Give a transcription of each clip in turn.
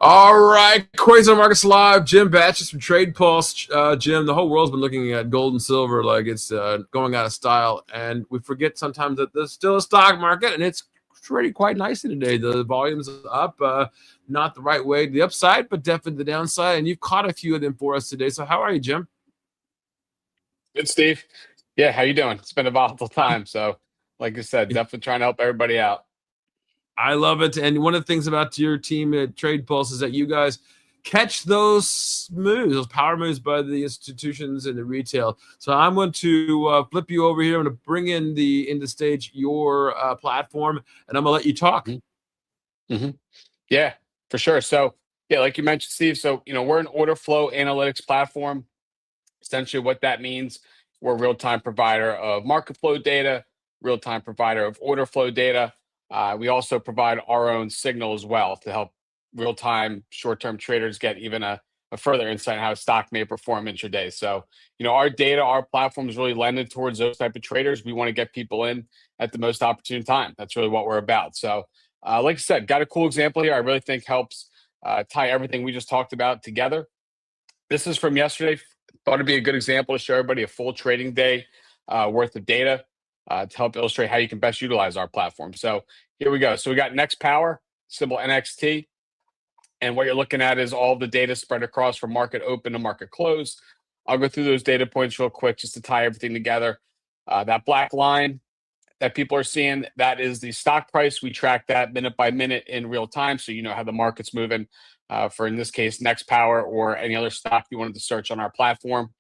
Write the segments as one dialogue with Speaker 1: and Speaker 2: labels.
Speaker 1: All right, Quasar Markets Live. Jim Batches from Trade Pulse. Jim, the whole world's been looking at gold and silver like it's going out of style, and we forget sometimes that there's still a stock market, and it's trading quite nicely today. The volume's up, not the right way to the upside, but definitely the downside, and you've caught a few of them for us today. So how are you, Jim?
Speaker 2: Good, Steve. Yeah, how you doing? It's been a volatile time, so like I said, definitely trying to help everybody out.
Speaker 1: I love it. And one of the things about your team at Trade Pulse is that you guys catch those moves, those power moves by the institutions and the retail. So I'm going to flip you over here. I'm going to bring in the stage your platform, and I'm going to let you talk.
Speaker 2: hmm Yeah, for sure. So yeah, like you mentioned, Steve. So we're an order flow analytics platform. Essentially, what that means, we're a real-time provider of market flow data, real-time provider of order flow data. We also provide our own signal as well to help real-time short-term traders get even a further insight on how a stock may perform intraday. So, our data, our platform is really lended towards those type of traders. We want to get people in at the most opportune time. That's really what we're about. So, like I said, got a cool example here. I really think helps tie everything we just talked about together. This is from yesterday. Thought it'd be a good example to show everybody a full trading day worth of data to help illustrate how you can best utilize our platform. So here we go. So we got Next Power, symbol NXT. And what you're looking at is all the data spread across from market open to market close. I'll go through those data points real quick just to tie everything together. That black line that people are seeing, that is the stock price. We track that minute by minute in real time, so you know how the market's moving for, in this case, Next Power or any other stock you wanted to search on our platform.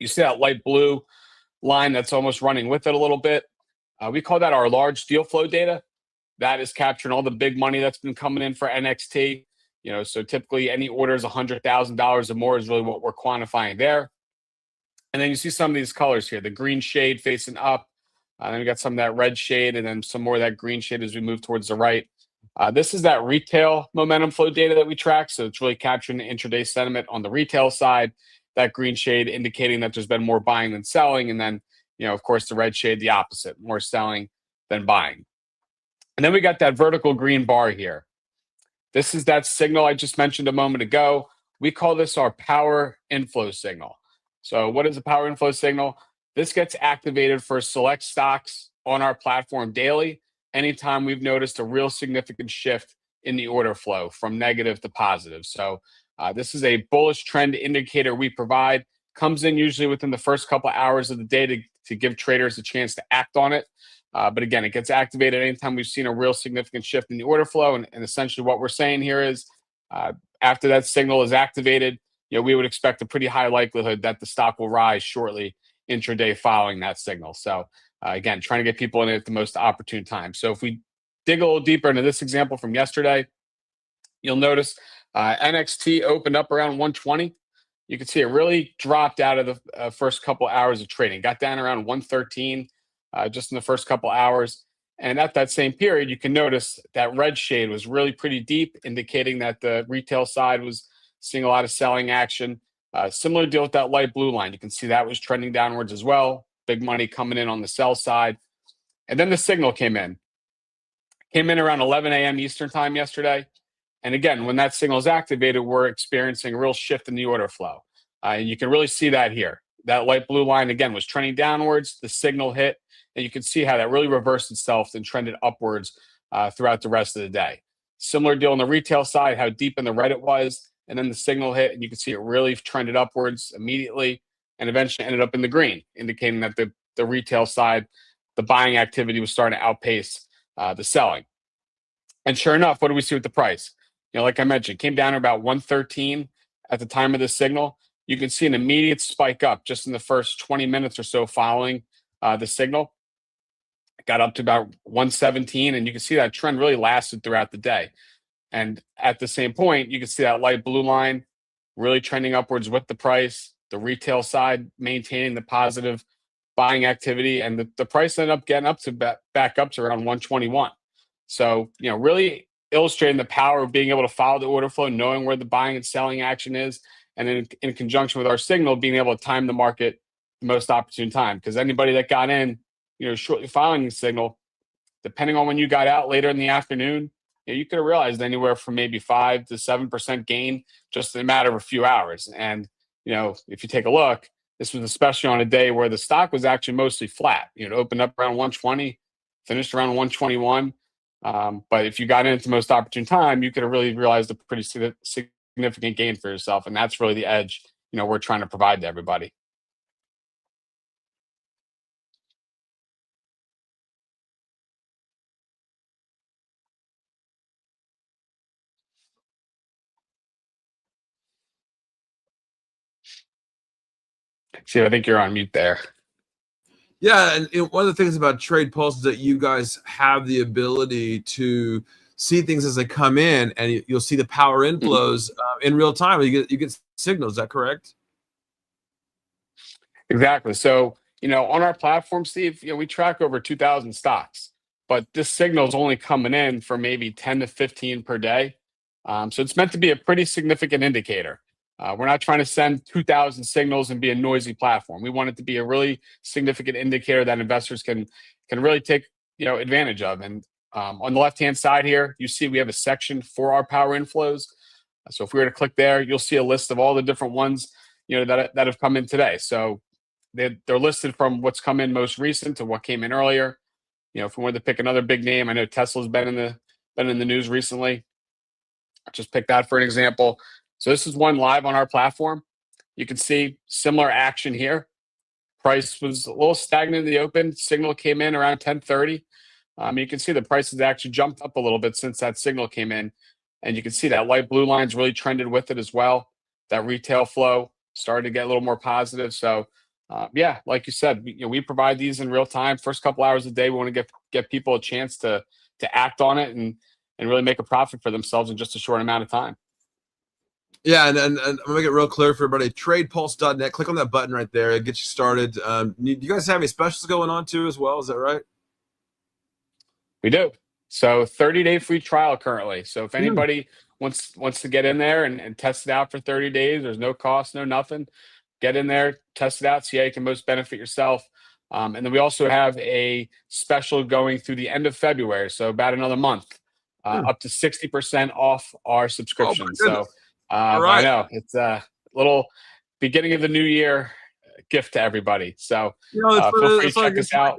Speaker 2: You see that light blue line that's almost running with it a little bit. We call that our large deal flow data. That is capturing all the big money that's been coming in for NXT. So typically any orders $100,000 or more is really what we're quantifying there. And then you see some of these colors here, the green shade facing up. Then we got some of that red shade and then some more of that green shade as we move towards the right. This is that retail momentum flow data that we track. So it's really capturing the intraday sentiment on the retail side. That green shade indicating that there's been more buying than selling. And then, of course, the red shade, the opposite, more selling than buying. And then we got that vertical green bar here. This is that signal I just mentioned a moment ago. We call this our power inflow signal. So what is a power inflow signal? This gets activated for select stocks on our platform daily, anytime we've noticed a real significant shift in the order flow from negative to positive. So this is a bullish trend indicator we provide, comes in usually within the first couple of hours of the day to give traders a chance to act on it. But again, it gets activated anytime we've seen a real significant shift in the order flow. And essentially what we're saying here is after that signal is activated, we would expect a pretty high likelihood that the stock will rise shortly intraday following that signal. So again, trying to get people in at the most opportune time. So if we dig a little deeper into this example from yesterday, you'll notice NXT opened up around 120. You can see it really dropped out of the first couple hours of trading, got down around 113 just in the first couple hours. And at that same period, you can notice that red shade was really pretty deep, indicating that the retail side was seeing a lot of selling action. Similar deal with that light blue line. You can see that was trending downwards as well. Big money coming in on the sell side. And then the signal came in. Came in around 11 a.m. Eastern time yesterday. And again, when that signal is activated, we're experiencing a real shift in the order flow. And you can really see that here. That light blue line, again, was trending downwards. The signal hit. And you can see how that really reversed itself and trended upwards throughout the rest of the day. Similar deal on the retail side, how deep in the red it was. And then the signal hit, and you can see it really trended upwards immediately and eventually ended up in the green, indicating that the retail side, the buying activity was starting to outpace the selling. And sure enough, what do we see with the price? Like I mentioned, came down to about 113 at the time of the signal. You can see an immediate spike up just in the first 20 minutes or so following the signal. It got up to about 117, and you can see that trend really lasted throughout the day. And at the same point, you can see that light blue line really trending upwards with the price, the retail side maintaining the positive buying activity, and the price ended up getting up to back up to around 121. So, really illustrating the power of being able to follow the order flow, knowing where the buying and selling action is, and in conjunction with our signal, being able to time the market the most opportune time. Because anybody that got in, shortly following the signal, depending on when you got out later in the afternoon, you could have realized anywhere from maybe 5 to 7% gain just in a matter of a few hours. And if you take a look, this was especially on a day where the stock was actually mostly flat. It opened up around 120, finished around 121. But if you got in at the most opportune time, you could have really realized a pretty significant gain for yourself. And that's really the edge, we're trying to provide to everybody. See, I think you're on mute there.
Speaker 1: Yeah, and one of the things about Trade Pulse is that you guys have the ability to see things as they come in, and you'll see the power inflows in real time. You get signals. Is that correct?
Speaker 2: Exactly. So, on our platform, Steve, we track over 2,000 stocks, but this signal is only coming in for maybe 10 to 15 per day. So it's meant to be a pretty significant indicator. We're not trying to send 2,000 signals and be a noisy platform. We want it to be a really significant indicator that investors can really take advantage of. And on the left-hand side here, you see we have a section for our power inflows. So if we were to click there, you'll see a list of all the different ones that have come in today. So they're listed from what's come in most recent to what came in earlier. If we wanted to pick another big name, I know Tesla's been in the news recently. I'll just pick that for an example. So this is one live on our platform. You can see similar action here. Price was a little stagnant in the open. Signal came in around 10:30. You can see the price has actually jumped up a little bit since that signal came in, and you can see that light blue line's really trended with it as well. That retail flow started to get a little more positive. So, yeah, like you said, we provide these in real time. First couple hours a day, we want to get people a chance to act on it and really make a profit for themselves in just a short amount of time.
Speaker 1: Yeah, and I'm gonna make it real clear for everybody. TradePulse.net. Click on that button right there. It gets you started. Do you guys have any specials going on too, as well? Is that right?
Speaker 2: We do. So 30-day free trial currently. So if anybody wants to get in there and test it out for 30 days, there's no cost, no nothing. Get in there, test it out, see how you can most benefit yourself. And then we also have a special going through the end of February, so about another month, up to 60% off our subscription. So
Speaker 1: all right.
Speaker 2: I know it's a little beginning of the new year gift to everybody. So feel free to check us out.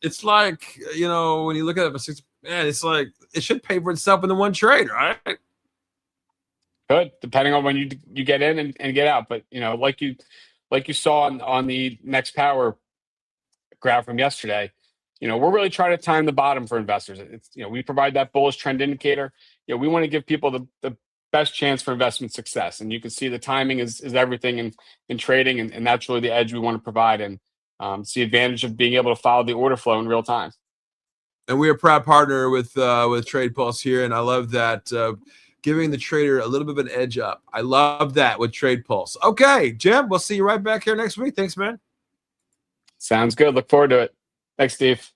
Speaker 1: It's like, when you look at it, man, it's like it should pay for itself in the one trade, right?
Speaker 2: Good, depending on when you get in and get out. But like you saw on the Next Power graph from yesterday, we're really trying to time the bottom for investors. It's we provide that bullish trend indicator. We want to give people the best chance for investment success, and you can see the timing is everything in trading, and that's really the edge we want to provide. And it's the advantage of being able to follow the order flow in real time.
Speaker 1: And we're a proud partner with Trade Pulse here, and I love that. Giving the trader a little bit of an edge up. I love that with Trade Pulse. Okay, Jim, we'll see you right back here next week. Thanks, man.
Speaker 2: Sounds good. Look forward to it. Thanks, Steve.